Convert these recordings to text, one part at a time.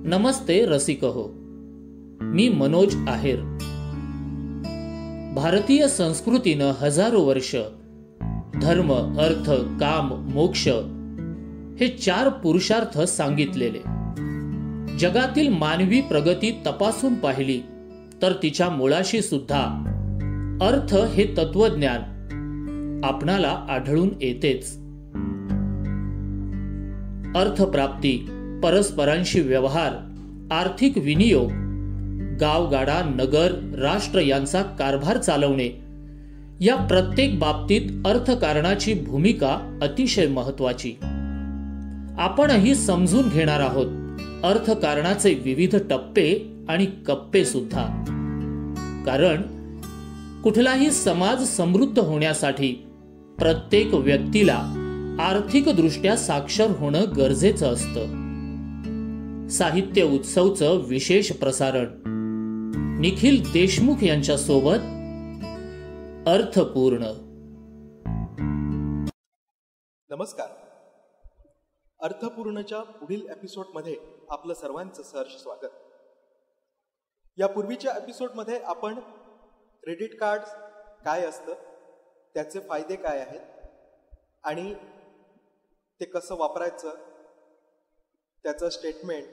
नमस्ते रसिकहो, मी मनोज आहेर. भारतीय संस्कृतीनं हजारो वर्ष धर्म, अर्थ, काम, मोक्ष हे 4 पुरुषार्थ सांगितलेले. जगातील मानवी प्रगती तपासून पाहिली तर तिच्या मुळाशी सुद्धा अर्थ हे तत्वज्ञान आपणाला आढळून येतेच. अर्थप्राप्ती, परस्परांशी व्यवहार, आर्थिक विनियोग, गावगाडा, नगर, राष्ट्र यांचा कारभार चालवणे या प्रत्येक बाबतीत अर्थकारणाची भूमिका अतिशय महत्वाची. आपणही समजून घेणार आहोत अर्थकारणाचे विविध टप्पे आणि कप्पे सुद्धा. कारण कुठलाही समाज समृद्ध होण्यासाठी प्रत्येक व्यक्तीला आर्थिक दृष्ट्या साक्षर होणं गरजेचं असतं. साहित्य उत्सवचं विशेष प्रसारण निखिल देशमुख यांच्या सोबत अर्थपूर्ण. नमस्कार. अर्थपूर्णच्या पुढील एपिसोडमध्ये आपलं सर्वांचं सहर्ष स्वागत. यापूर्वीच्या एपिसोडमध्ये आपण क्रेडिट कार्ड काय असतं, त्याचे फायदे काय आहेत आणि ते कसं वापरायचं, त्याचं स्टेटमेंट,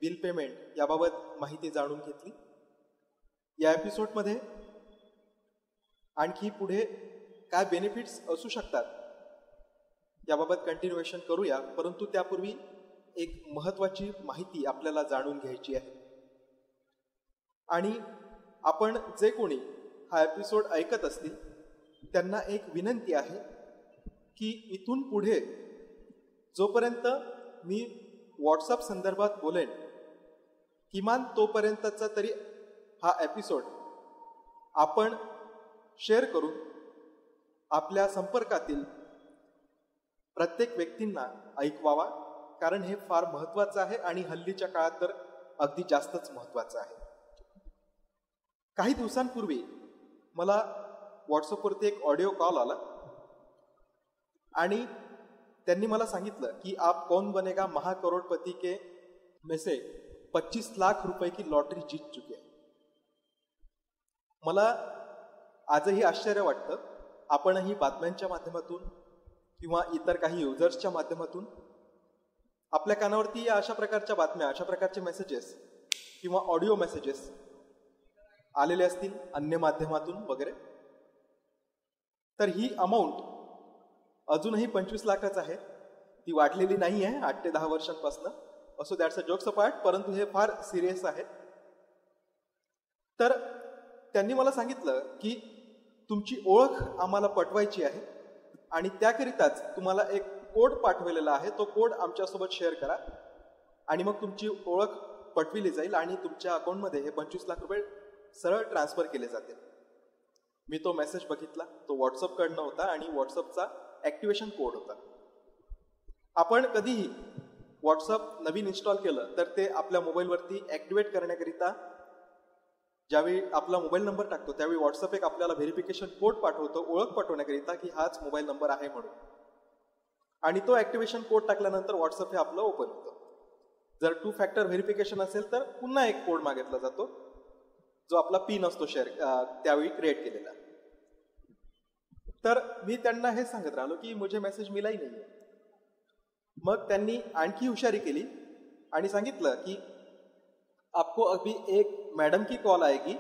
बिल पेमेंट याबाबत माहिती जाणून घेतली. या एपिसोडमध्ये आणखी पुढे काय बेनिफिट्स असू शकतात याबाबत कंटिन्युएशन करूया. परंतु त्यापूर्वी एक महत्त्वाची माहिती आपल्याला जाणून घ्यायची आहे. आणि आपण जे कोणी हा एपिसोड ऐकत असतील त्यांना एक विनंती आहे की इथून पुढे जोपर्यंत मी व्हॉट्सअप संदर्भात बोलेन, किमान तोपर्यंतचा तरी हा एपिसोड आपण शेअर करून आपल्या संपर्कातील प्रत्येक व्यक्तींना ऐकवावा. कारण हे फार महत्त्वाचं आहे आणि हल्लीच्या काळात तर अगदी जास्तच महत्त्वाचं आहे. काही दिवसांपूर्वी मला व्हॉट्सअपवरती एक ऑडिओ कॉल आला आणि त्यांनी मला सांगितलं की आप कौन बनेगा महाकरोडपती के में से 25 लाख रुपए की लॉटरी जीत चुके. मला आजही आश्चर्य वाटतं. आपणही बातम्यांच्या माध्यमातून किंवा इतर काही युजर्सच्या माध्यमातून आपल्या कानावरती या अशा प्रकारच्या बातम्या, अशा प्रकारचे मेसेजेस किंवा ऑडिओ मेसेजेस आलेले असतील अन्य माध्यमातून वगैरे. तर ही अमाऊंट अजूनही 25 लाखच आहे. ती वाढलेली नाही आहे 8 ते 10 वर्षांपासून. असो, दॅट्स अ जोक्स अपार्ट, परंतु हे फार सिरियस आहे. तर त्यांनी मला सांगितलं की तुमची ओळख आम्हाला पटवायची आहे आणि त्याकरिताच तुम्हाला एक कोड पाठवलेला आहे. तो कोड आमच्यासोबत शेअर करा आणि मग तुमची ओळख पटविली जाईल आणि तुमच्या अकाउंटमध्ये हे 25 लाख रुपये सरळ ट्रान्सफर केले जातील. मी तो मेसेज बघितला. तो व्हॉट्सअपकडनं होता आणि व्हॉट्सअपचा ॲक्टिवेशन कोड होता. आपण कधीही व्हॉट्सअप नवीन इन्स्टॉल केलं तर ते आपल्या मोबाईलवरती ॲक्टिवेट करण्याकरिता ज्यावेळी आपला मोबाईल नंबर टाकतो त्यावेळी व्हॉट्सअप एक आपल्याला व्हेरिफिकेशन कोड पाठवतो ओळख पटवण्याकरिता की हाच मोबाईल नंबर आहे म्हणून. आणि तो ॲक्टिवेशन कोड टाकल्यानंतर व्हॉट्सअप हे आपलं ओपन होतं. जर 2 फॅक्टर व्हेरिफिकेशन असेल तर पुन्हा एक कोड मागितला जातो जो आपला पिन असतो शेअर त्यावेळी क्रिएट केलेला. तर मी त्यांना हे सांगत राहिलो की मुझे मेसेज मिला ही नाही. मग त्यांनी आणखी हुशारी केली आणि सांगितलं की आपको अभी एक मैडम की कॉल आएगी.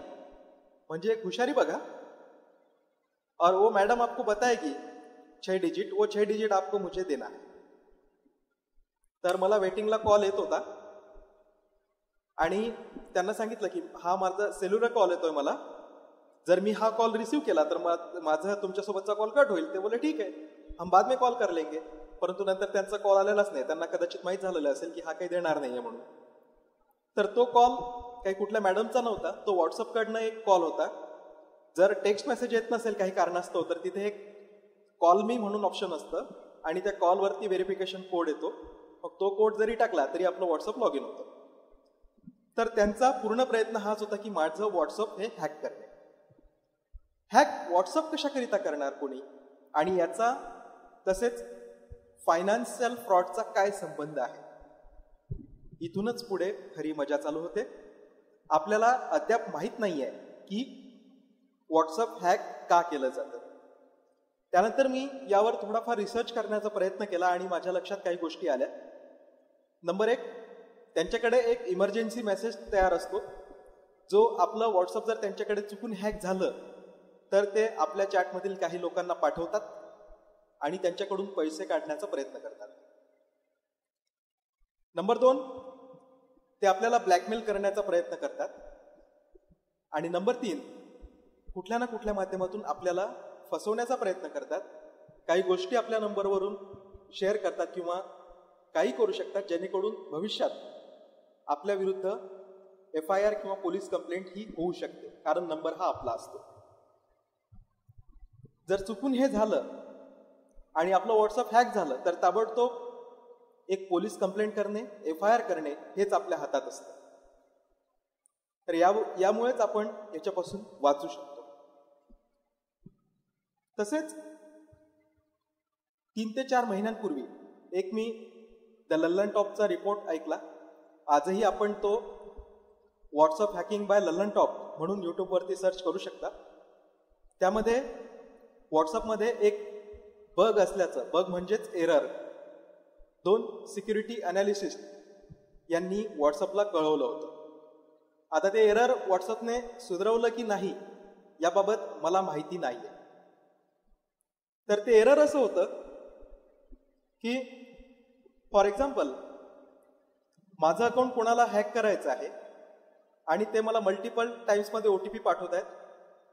म्हणजे एक हुशारी बघा. और वो मैडम आपको बताएगी 6 डिजिट, वो 6 डिजिट आपको मुझे देना है. तर मला वेटिंगला कॉल येत होता आणि त्यांना सांगितलं की हा माझा सेल्युलर कॉल येतोय मला. जर मी हा कॉल रिसीव्ह केला तर माझा तुमच्यासोबतचा कॉल कट होईल. ते बोले ठीक है, हम बाद में कॉल कर लेंगे. परंतु नंतर त्यांचा कॉल आलेलाच नाही. त्यांना कदाचित माहीत झालेलं असेल की हा काही देणार नाहीये म्हणून. तर तो कॉल काही कुठल्या मॅडमचा नव्हता, तो व्हॉट्सअपकडनं एक कॉल होता. जर टेक्स्ट मेसेज येत नसेल काही कारणास्तव तर तिथे एक कॉल मी म्हणून ऑप्शन असतं आणि त्या कॉलवरती व्हेरिफिकेशन कोड येतो. मग तो कोड जरी टाकला तरी आपलं व्हॉट्सअप लॉग इन होतं. तर त्यांचा पूर्ण प्रयत्न हाच होता की माझं व्हॉट्सअप हे हॅक करणे. हॅक व्हॉट्सअप कशाकरिता करणार कोणी आणि याचा तसेच फायनान्शियल फ्रॉडचा काय संबंध आहे इथूनच पुढे खरी मजा चालू होते. आपल्याला अद्याप माहीत नाहीये की व्हॉट्सअप हॅक का केलं जातं. त्यानंतर मी यावर थोडाफार रिसर्च करण्याचा प्रयत्न केला आणि माझ्या लक्षात काही गोष्टी आल्या. नंबर 1, त्यांच्याकडे एक इमर्जन्सी मेसेज तयार असतो, जो आपलं व्हॉट्सअप जर त्यांच्याकडे चुकून हॅक झालं तर ते आपल्या चॅटमधील काही लोकांना पाठवतात आणि त्यांच्याकडून पैसे काढण्याचा प्रयत्न करतात. नंबर 2, ते आपल्याला ब्लॅकमेल करण्याचा प्रयत्न करतात. आणि नंबर 3, कुठल्या ना कुठल्या माध्यमातून आपल्याला फसवण्याचा प्रयत्न करतात. काही गोष्टी आपल्या नंबरवरून शेअर करतात किंवा काही करू शकतात जेणेकरून भविष्यात आपल्या विरुद्ध FIR किंवा पोलीस कंप्लेंट ही होऊ शकते, कारण नंबर हा आपला असतो. जर चुकून हे झालं आणि आपलं व्हॉट्सअप हॅक झालं तर ताबडतोब एक पोलीस कंप्लेंट करणे, FIR करणे हेच आपल्या हातात असतं. तर यामुळेच आपण याच्यापासून वाचू शकतो. तसेच 3 ते 4 महिन्यांपूर्वी एक मी द लल्लन टॉपचा रिपोर्ट ऐकला. आजही आपण तो WhatsApp hacking by Lallantop म्हणून यूट्यूबवरती सर्च करू शकता. त्यामध्ये व्हॉट्सअपमध्ये एक बग असल्याचं, बग म्हणजेच एरर, 2 सिक्युरिटी अनालिसिस्ट यांनी व्हॉट्सअपला कळवलं होतं. आता ते एरर व्हॉट्सअपने सुधारवलं की नाही याबाबत मला माहिती नाही. तर ते एरर असं होतं की फॉर एक्झाम्पल माझं अकाउंट कोणाला हॅक करायचं आहे आणि ते मला मल्टिपल टाइम्समध्ये OTP पाठवत आहेत,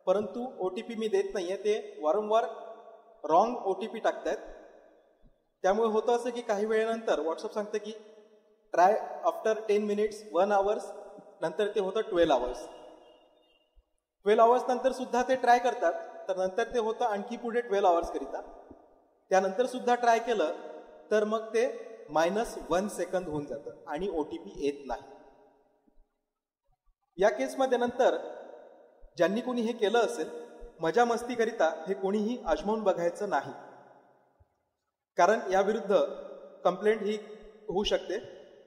परंतु OTP मी देत नाहीये, ते वारंवार रॉंग OTP टाकतायत. त्यामुळे होतं असं की काही वेळेनंतर व्हॉट्सअप सांगतं की ट्राय आफ्टर 10 मिनिट्स, 1 आवर्स, नंतर ते होतं 12 आवर्स. 12 आवर्स नंतर सुद्धा ते ट्राय करतात, तर नंतर ते होतं आणखी पुढे 12 आवर्स करिता. त्यानंतर सुद्धा ट्राय केलं तर मग ते -1 सेकंद होऊन जातं आणि OTP येत नाही. या केसमध्ये नंतर ज्यांनी कोणी हे केलं असेल, मजा मस्तीकरिता हे कोणीही आजमावून बघायचं नाही, कारण याविरुद्ध कंप्लेंट ही होऊ शकते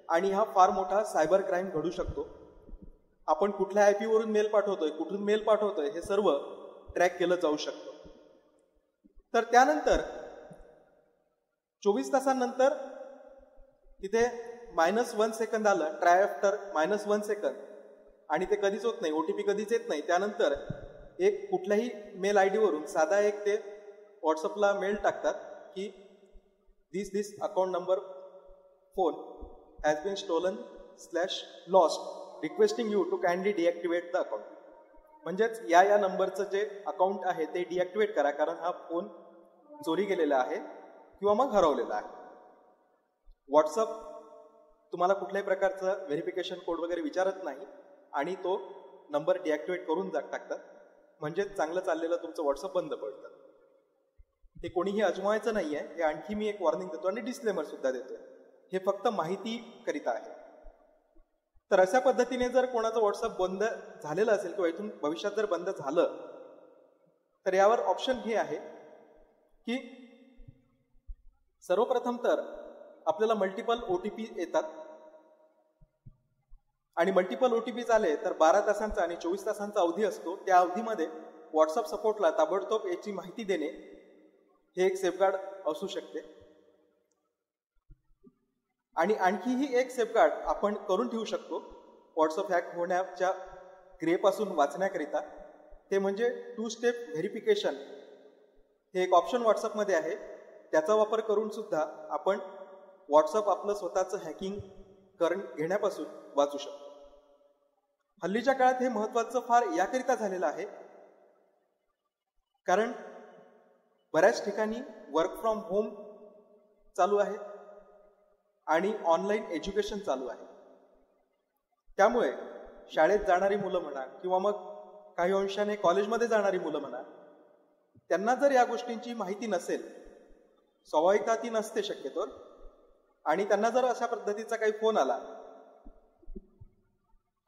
आणि हा फार मोठा सायबर क्राईम घडू शकतो. आपण कुठल्या IP वरून मेल पाठवतोय, कुठून मेल पाठवतोय हे सर्व ट्रॅक केलं जाऊ शकतं. तर त्यानंतर 24 तासांनंतर तिथे -1 सेकंद आलं, ट्राय आफ्टर -1 सेकंद, आणि ते कधीच होत नाही, OTP कधीच येत नाही. त्यानंतर एक कुठल्याही मेल ID वरून साधा एक ते व्हॉट्सअपला मेल टाकतात की this account number phone has been stolen lost requesting you to kindly deactivate the account. म्हणजेच या नंबरचं जे अकाउंट आहे ते डिॲक्टिवेट करा, कारण हा फोन चोरी गेलेला आहे किंवा मग हरवलेला आहे. व्हॉट्सअप तुम्हाला कुठल्याही प्रकारचं व्हेरिफिकेशन कोड वगैरे विचारत नाही आणि तो नंबर डिॲक्टिवेट करून टाकतात. म्हणजेच चांगलं चाललेलं तुमचं व्हॉट्सअप बंद पडतं. हे कोणीही अजमावायचं नाहीये. हे आणखी मी एक वॉर्निंग देतो आणि डिस्क्लेमर सुद्धा देतो. हे फक्त माहिती करिता आहे. तर अशा पद्धतीने जर कोणाचं व्हॉट्सअप बंद झालेलं असेल किंवा इथून भविष्यात जर बंद झालं तर यावर ऑप्शन हे आहे की सर्वप्रथम तर आपल्याला मल्टिपल OTP येतात आणि मल्टिपल OTP आले तर 12 तासांचा आणि 24 तासांचा अवधी असतो. त्या अवधीमध्ये व्हॉट्सअप सपोर्टला ताबडतोब याची माहिती देणे हे एक सेफगार्ड असू शकते. आणि आणखीही एक सेफगार्ड आपण करून ठेवू शकतो व्हॉट्सअप हॅक होण्याच्या क्रियेपासून वाचण्याकरिता. ते म्हणजे 2 स्टेप व्हेरिफिकेशन. हे एक ऑप्शन व्हॉट्सअपमध्ये आहे. त्याचा वापर करून सुद्धा आपण व्हॉट्सअप आपलं स्वतःचं हॅकिंग घेण्यापासून वाचू शकतो. हल्लीच्या काळात हे महत्वाचं फार याकरिता झालेलं आहे कारण बऱ्याच ठिकाणी वर्क फ्रॉम होम चालू आहे आणि ऑनलाईन एज्युकेशन चालू आहे. त्यामुळे शाळेत जाणारी मुलं म्हणा किंवा मग काही अंशाने कॉलेजमध्ये जाणारी मुलं म्हणा, त्यांना जर या गोष्टींची माहिती नसेल, स्वाभाविकता ती नसते शक्यतो, आणि त्यांना जर अशा पद्धतीचा काही फोन आला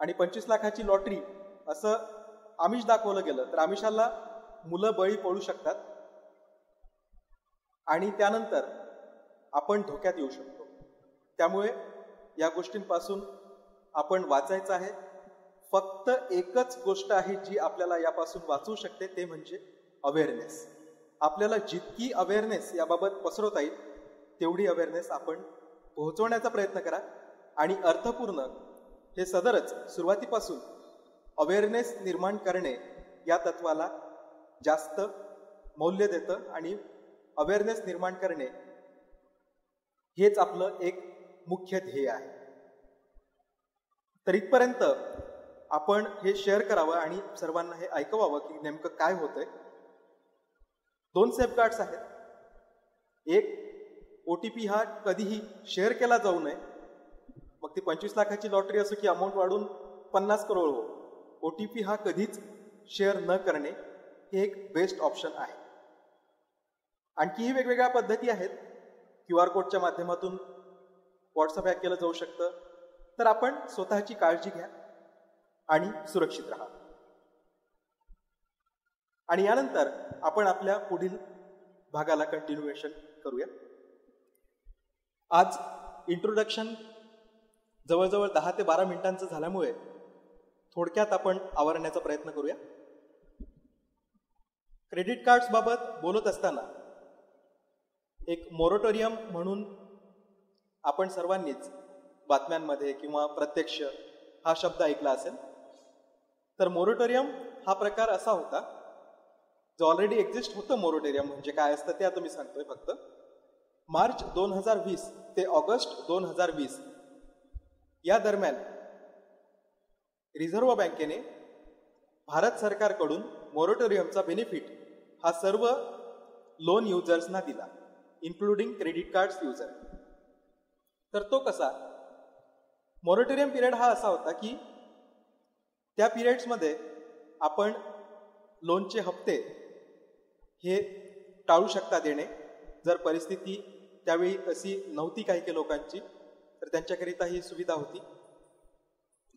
आणि 25 लाखाची लॉटरी असं आमिष दाखवलं गेलं तर आमिषाला मुलं बळी पडू शकतात आणि त्यानंतर आपण धोक्यात येऊ शकतो. त्यामुळे या गोष्टींपासून आपण वाचायचं आहे. फक्त एकच गोष्ट आहे जी आपल्याला यापासून वाचवू शकते, ते म्हणजे अवेअरनेस. आपल्याला जितकी अवेअरनेस याबाबत पसरवता येईल तेवढी अवेअरनेस आपण पोहोचवण्याचा प्रयत्न करा. आणि अर्थपूर्ण हे सदरच सुरुवातीपासून अवेअरनेस निर्माण करणे या तत्वाला जास्त मौल्य देतं आणि अवेअरनेस निर्माण करणे हेच आपलं एक मुख्य ध्येय आहे. तर इथपर्यंत आपण हे शेअर करावं आणि सर्वांना हे ऐकवावं की नेमकं काय होतंय. 2 सेफगार्ड्स आहेत. एक, OTP हा कधीही शेअर केला जाऊ नये. मग ती 25 लाखाची लॉटरी असो की अमाऊंट वाढून 50 करोड हो, OTP हा कधीच शेअर न करणे हे एक बेस्ट ऑप्शन आहे. आणखीही वेगवेगळ्या पद्धती आहेत. QR कोडच्या माध्यमातून व्हॉट्सअप हॅक केलं जाऊ शकतं. तर आपण स्वतःची काळजी घ्या आणि सुरक्षित राहा. आणि यानंतर आपण आपल्या पुढील भागाला कंटिन्युएशन करूया. आज इंट्रोडक्शन जवळजवळ 10 ते 12 मिनिटांचं झाल्यामुळे थोडक्यात आपण आवरण्याचा प्रयत्न करूया. क्रेडिट कार्ड्स बाबत बोलत असताना एक मोरटोरियम म्हणून आपण सर्वांनीच बातम्यांमध्ये किंवा प्रत्यक्ष हा शब्द ऐकला असेल. तर मोरटोरियम हा प्रकार असा होता जो ऑलरेडी एक्झिस्ट होतं. मोरटोरियम म्हणजे काय असतं ते आता मी सांगतोय. फक्त मार्च 2020 ते ऑगस्ट 2020 या दरम्यान रिझर्व्ह बँकेने भारत सरकारकडून मोरटोरियमचा बेनिफिट हा सर्व लोन युजर्सना दिला, इन्क्लुडिंग क्रेडिट कार्ड्स युजर. तर तो कसा? मोरटोरियम पिरियड हा असा होता की त्या पिरियड्समध्ये आपण लोनचे हप्ते हे टाळू शकता देणे. जर परिस्थिती त्यावेळी अशी नव्हती काही लोकांची तर त्यांच्याकरिता ही सुविधा होती.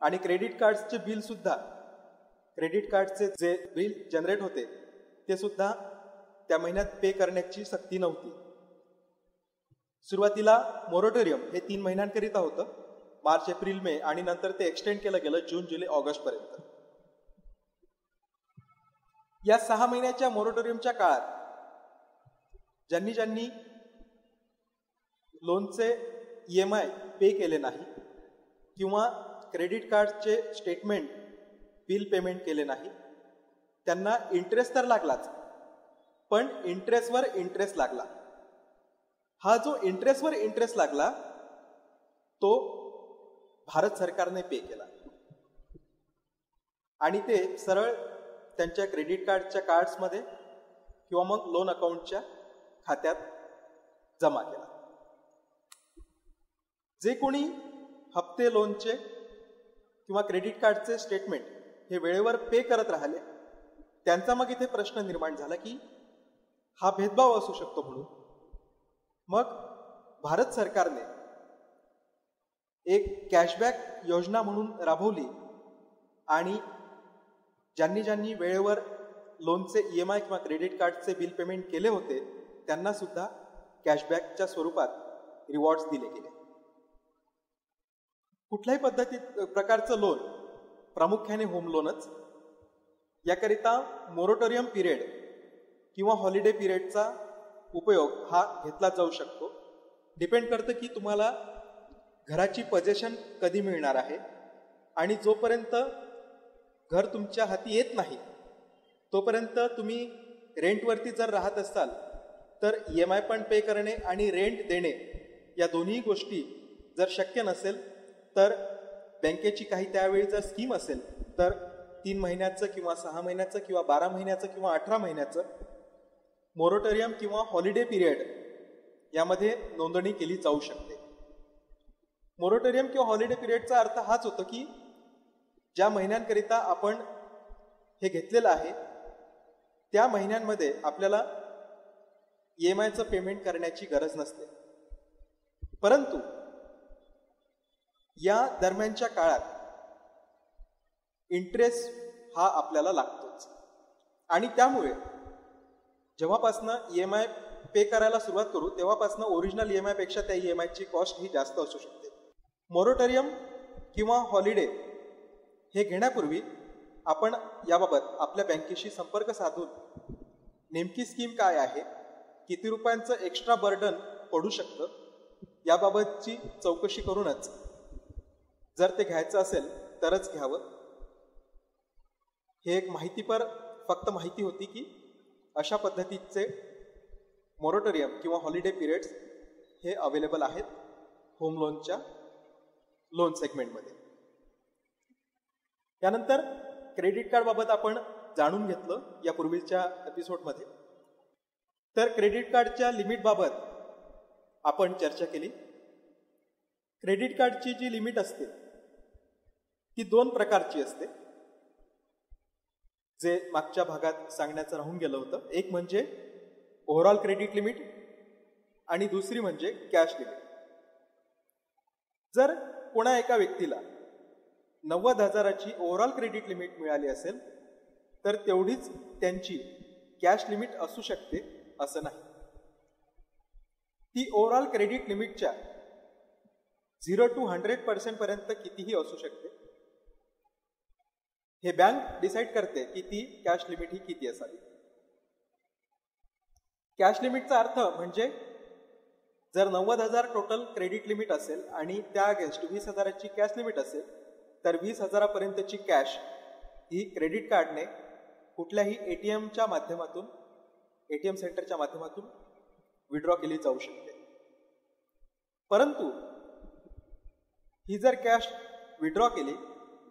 आणि क्रेडिट कार्ड्सचे बिल सुद्धा, क्रेडिट कार्डचे जे बिल जनरेट होते ते सुद्धा त्या महिन्यात पे करण्याची सक्ती नव्हती. सुरुवातीला मोरटोरियम हे 3 महिन्यांकरिता होतं, मार्च, एप्रिल, मे, आणि नंतर ते एक्सटेंड केलं गेलं जून, जुलै, ऑगस्ट पर्यंत. या 6 महिन्याच्या मोरटोरियमच्या काळात ज्यांनी ज्यांनी लोनचे EMI पे केले नाही किंवा क्रेडिट कार्डचे स्टेटमेंट बिल पेमेंट केले नाही त्यांना इंटरेस्ट तर लागलाच, पण इंटरेस्टवर इंटरेस्ट लागला. हा जो इंटरेस्टवर इंटरेस्ट लागला तो भारत सरकारने पे केला आणि ते सरळ त्यांच्या क्रेडिट कार्डच्या कार्ड्समध्ये किंवा मग लोन अकाउंटच्या खात्यात जमा केला. जे कोणी हप्ते लोनचे किंवा क्रेडिट कार्डचे स्टेटमेंट हे वेळेवर पे करत राहिले त्यांचा मग इथे प्रश्न निर्माण झाला की हा भेदभाव असू शकतो म्हणून. मग भारत सरकारने एक कॅशबॅक योजना म्हणून राबवली आणि ज्यांनी ज्यांनी वेळेवर लोनचे EMI किंवा क्रेडिट कार्डचे बिल पेमेंट केले होते त्यांना सुद्धा कॅशबॅकच्या स्वरूपात रिवॉर्ड्स दिले गेले. कुठल्याही प्रकारचं लोन, प्रामुख्याने होम लोनच, याकरिता मोरटोरियम पिरियड किंवा हॉलिडे पिरियडचा उपयोग हा घेतला जाऊ शकतो. डिपेंड करतं की तुम्हाला घराची पोझेशन कधी मिळणार आहे आणि जोपर्यंत घर तुमच्या हाती येत नाही तोपर्यंत तुम्ही रेंटवरती जर राहत असाल तर EMI पण पे करणे आणि रेंट देणे या दोन्ही गोष्टी जर शक्य नसेल तर बँकेची काही त्यावेळी जर स्कीम असेल तर 3 महिन्याचं किंवा 6 महिन्याचं किंवा 12 महिन्याचं किंवा 18 महिन्याचं मोरटोरियम किंवा हॉलिडे पिरियड यामध्ये नोंदणी केली जाऊ शकते. मोरटोरियम किंवा हॉलिडे पिरियडचा अर्थ हाच होतो की ज्या महिन्यांकरिता आपण हे घेतलेलं आहे त्या महिन्यांमध्ये आपल्याला EMIचं पेमेंट करण्याची गरज नसते, परंतु या दरम्यानच्या काळात इंटरेस्ट हा आपल्याला लागतोच. आणि त्यामुळे जेव्हापासनं EMI पे करायला सुरुवात करू तेव्हापासनं ओरिजिनल EMI पेक्षा त्या EMIची कॉस्ट ही जास्त असू शकते. मोरटोरियम किंवा हॉलिडे हे घेण्यापूर्वी आपण याबाबत आपल्या बँकेशी संपर्क साधून नेमकी स्कीम काय आहे, किती रुपयांचं एक्स्ट्रा बर्डन पडू शकतं याबाबतची चौकशी करूनच जर ते घ्यायचं असेल तरच घ्यावं. हे एक माहितीपर फक्त माहिती होती की अशा पद्धतीचे मोरटोरियम किंवा हॉलिडे पिरियड्स हे अवेलेबल आहेत होम लोनच्या लोन सेगमेंटमध्ये. यानंतर क्रेडिट कार्ड बाबत आपण जाणून घेतलं यापूर्वीच्या एपिसोडमध्ये. तर क्रेडिट कार्डच्या लिमिट बाबत आपण चर्चा केली. क्रेडिट कार्डची जी लिमिट असते ती 2 प्रकारची असते, जे मागच्या भागात सांगण्याचं राहून गेलं होतं. एक म्हणजे ओव्हरऑल क्रेडिट लिमिट आणि दुसरी म्हणजे कॅश लिमिट. जर कोणा एका व्यक्तीला 90,000ची ओव्हरऑल क्रेडिट लिमिट मिळाली असेल तर तेवढीच त्यांची कॅश लिमिट असू शकते असं नाही. ती ओव्हरऑल क्रेडिट लिमिटच्या 0 to 100% पर्यंत कितीही असू शकते. हे बँक डिसाईड करते की ती कॅश लिमिट ही किती असावी. कॅश लिमिटचा अर्थ म्हणजे जर 90,000 टोटल क्रेडिट लिमिट असेल आणि त्या अगेन्स्ट 20,000ची कॅश लिमिट असेल तर 20,000पर्यंतची कॅश ही क्रेडिट कार्डने कुठल्याही एटीएमच्या माध्यमातून, एटीएम सेंटरच्या माध्यमातून विड्रॉ केली जाऊ शकते. परंतु ही जर कॅश विड्रॉ केली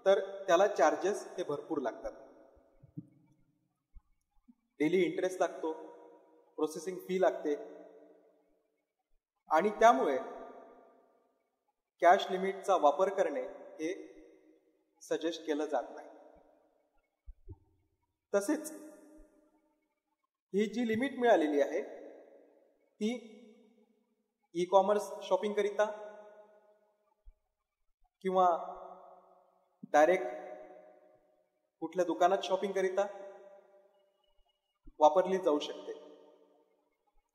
तर त्याला चार्जेस हे भरपूर लागतात. डेली इंटरेस्ट लागतो, प्रोसेसिंग फी लागते आणि त्यामुळे कॅश लिमिटचा वापर करणे हे सजेस्ट केलं जात नाही. तसेच ही जी लिमिट मिळालेली आहे ती ई कॉमर्स शॉपिंग करिता किंवा डायरेक्ट कुठल्या दुकानात शॉपिंग करिता वापरली जाऊ शकते.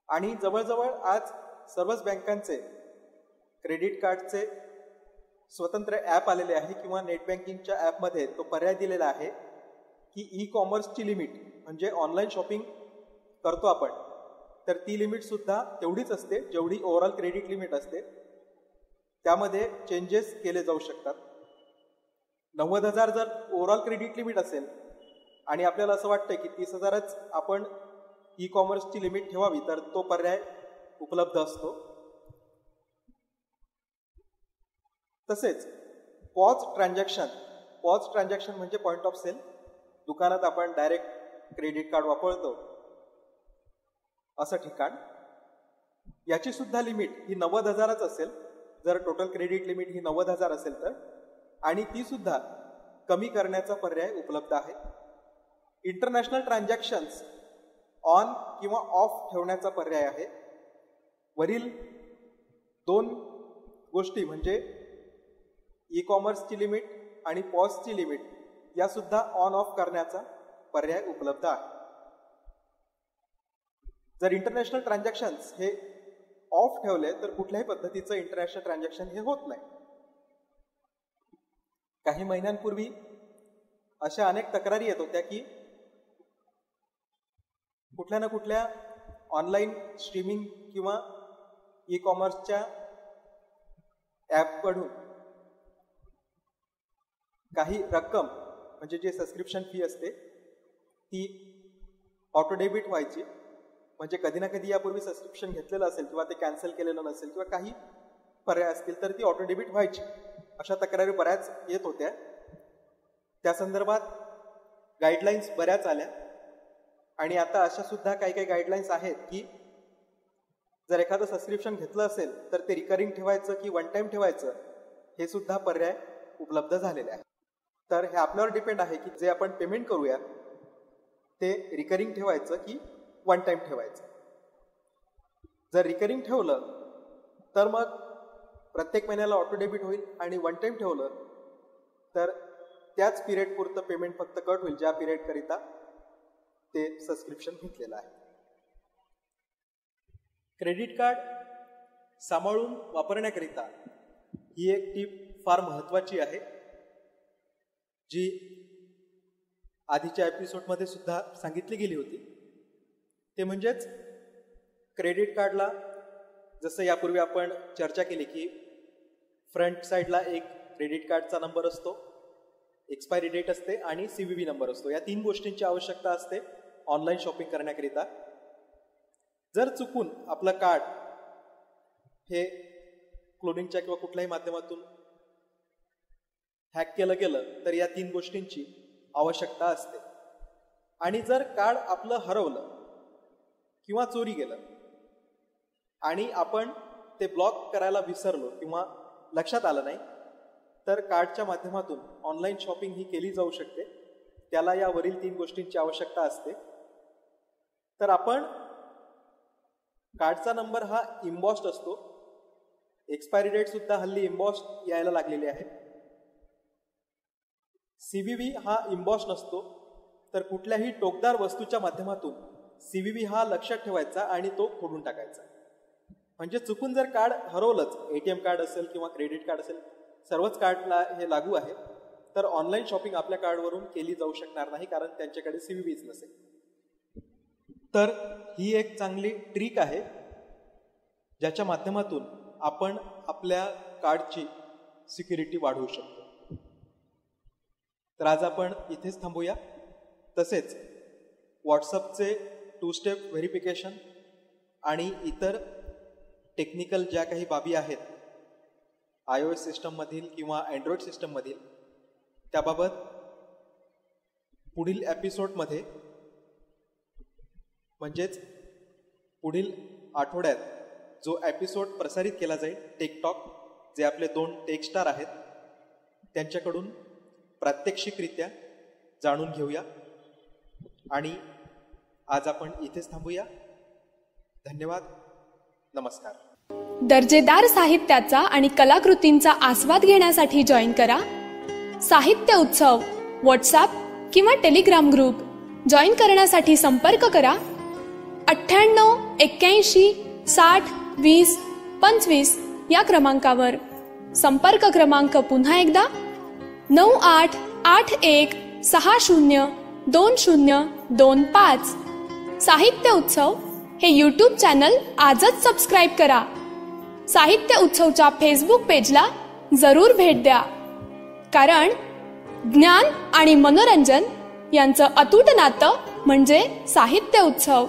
आणि जवळजवळ आज सर्वच बँकांचे क्रेडिट कार्डचे स्वतंत्र ॲप आलेले आहे किंवा नेट बँकिंगच्या ॲपमध्ये तो पर्याय दिलेला आहे की ई कॉमर्सची लिमिट म्हणजे ऑनलाईन शॉपिंग करतो आपण तर ती लिमिट सुद्धा तेवढीच असते जेवढी ओव्हरऑल क्रेडिट लिमिट असते. त्यामध्ये चेंजेस केले जाऊ शकतात. 90,000 जर ओव्हरऑल क्रेडिट लिमिट असेल आणि आपल्याला असं वाटतं की 30,000च आपण ई कॉमर्सची लिमिट ठेवावी तर तो पर्याय उपलब्ध असतो. तसेच पॉज ट्रान्झॅक्शन म्हणजे पॉइंट ऑफ सेल, दुकानात आपण डायरेक्ट क्रेडिट कार्ड वापरतो असं ठिकाण, याची सुद्धा लिमिट ही 90,000च असेल जर टोटल क्रेडिट लिमिट ही 90,000 असेल तर, आणि ती सुद्धा कमी करण्याचा पर्याय उपलब्ध आहे. इंटरनॅशनल ट्रान्झॅक्शन्स ऑन किंवा ऑफ ठेवण्याचा पर्याय आहे. वरील 2 गोष्टी म्हणजे ई कॉमर्सची लिमिट आणि पॉजची लिमिट या सुद्धा ऑन ऑफ करण्याचा पर्याय उपलब्ध आहे. जर इंटरनॅशनल ट्रान्झॅक्शन्स हे ऑफ ठेवले तर कुठल्याही पद्धतीचं इंटरनॅशनल ट्रान्झॅक्शन हे होत नाही. काही महिन्यांपूर्वी अशा अनेक तक्रारी येत होत्या की कुठल्या ना कुठल्या ऑनलाईन स्ट्रीमिंग किंवा ई कॉमर्सच्या ॲपकडून काही रक्कम म्हणजे जे सबस्क्रिप्शन फी असते ती ऑटो डेबिट व्हायची. म्हणजे कधी ना कधी यापूर्वी सबस्क्रिप्शन घेतलेलं असेल किंवा ते कॅन्सल केलेलं नसेल किंवा काही पर्याय असतील तर ती ऑटो डेबिट व्हायची. अशा तक्रारी बऱ्याच येत होत्या. त्या संदर्भात गाईडलाईन्स बऱ्याच आल्या आणि आता अशा सुद्धा काही गाईडलाईन्स आहेत की जर एखादं सबस्क्रिप्शन घेतलं असेल तर ते रिकरिंग ठेवायचं की वन टाइम ठेवायचं हे सुद्धा पर्याय उपलब्ध झालेले आहे. तर हे आपल्यावर डिपेंड आहे की जे आपण पेमेंट करूया ते रिकरिंग ठेवायचं की वन टाइम ठेवायचं. जर रिकरिंग ठेवलं तर मग प्रत्येक महिन्याला ऑटो डेबिट होईल आणि वन टाइम ठेवलं तर त्याच पिरियड पुरतं पेमेंट फक्त कट होईल ज्या पिरियड करिता ते सबस्क्रिप्शन घेतलेलं आहे. क्रेडिट कार्ड सांभाळून वापरण्याकरिता ही एक टीप फार महत्त्वाची आहे, जी आधीच्या एपिसोडमध्ये सुद्धा सांगितली गेली होती. ते म्हणजेच क्रेडिट कार्डला जसं यापूर्वी आपण चर्चा केली की फ्रंट साईडला एक क्रेडिट कार्डचा नंबर असतो, एक्सपायरी डेट असते आणि CVV नंबर असतो. या 3 गोष्टींची आवश्यकता असते ऑनलाईन शॉपिंग करण्याकरिता. जर चुकून आपलं कार्ड हे क्लोनिंगच्या किंवा कुठल्याही माध्यमातून हॅक केलं गेलं तर या 3 गोष्टींची आवश्यकता असते. आणि जर कार्ड आपलं हरवलं किंवा चोरी गेलं आणि आपण ते ब्लॉक करायला विसरलो किंवा लक्षात आलं नाही, तर कार्डच्या माध्यमातून ऑनलाईन शॉपिंग ही केली जाऊ शकते. त्याला या वरील 3 गोष्टींची आवश्यकता असते. तर आपण कार्डचा नंबर हा इम्बॉस्ड असतो. एक्सपायरी डेट सुद्धा हल्ली इम्बॉस्ड यायला लागलेली आहे. CVV हा इम्बॉस्ड नसतो. तर कुठल्याही टोकदार वस्तूच्या माध्यमातून CVV हा लक्षात ठेवायचा आणि तो खोडून टाकायचा. म्हणजे चुकून जर कार्ड हरवलंच, ATM कार्ड असेल किंवा क्रेडिट कार्ड असेल, सर्वच कार्डला हे लागू आहे, तर ऑनलाईन शॉपिंग आपल्या कार्डवरून केली जाऊ शकणार नाही, कारण त्यांच्याकडे CVVच नसेल. तर ही एक चांगली ट्रिक आहे ज्याच्या माध्यमातून आपण आपल्या कार्डची सिक्युरिटी वाढवू शकतो. तर आज आपण इथेच थांबूया. तसेच व्हॉट्सअपचे 2 स्टेप व्हेरिफिकेशन आणि इतर टेक्निकल ज्या काही बाबी आहेत iOS सिस्टममधील किंवा अँड्रॉइड सिस्टममधील, त्याबाबत पुढील एपिसोडमध्ये म्हणजेच पुढील आठवड्यात जो एपिसोड प्रसारित केला जाईल टेकटॉक, जे आपले 2 टेक स्टार आहेत त्यांच्याकडून प्रात्यक्षिकरित्या जाणून घेऊया. आणि आज आपण इथेच थांबूया. धन्यवाद. नमस्कार. दर्जेदार साहित्याचा आणि कलाकृतींचा आस्वाद घेण्यासाठी जॉईन करा साहित्य उत्सव व्हॉट्सॲप किंवा टेलिग्राम ग्रुप. जॉईन करण्यासाठी संपर्क करा 98 81 60 20 25 या क्रमांकावर. संपर्क क्रमांक पुन्हा एकदा 9881 60 2025. साहित्य उत्सव हे YouTube चॅनल आजच सबस्क्राईब करा. साहित्य उत्सवच्या फेसबुक पेजला जरूर भेट द्या, कारण ज्ञान आणि मनोरंजन यांचं अतूट नातं म्हणजे साहित्य उत्सव.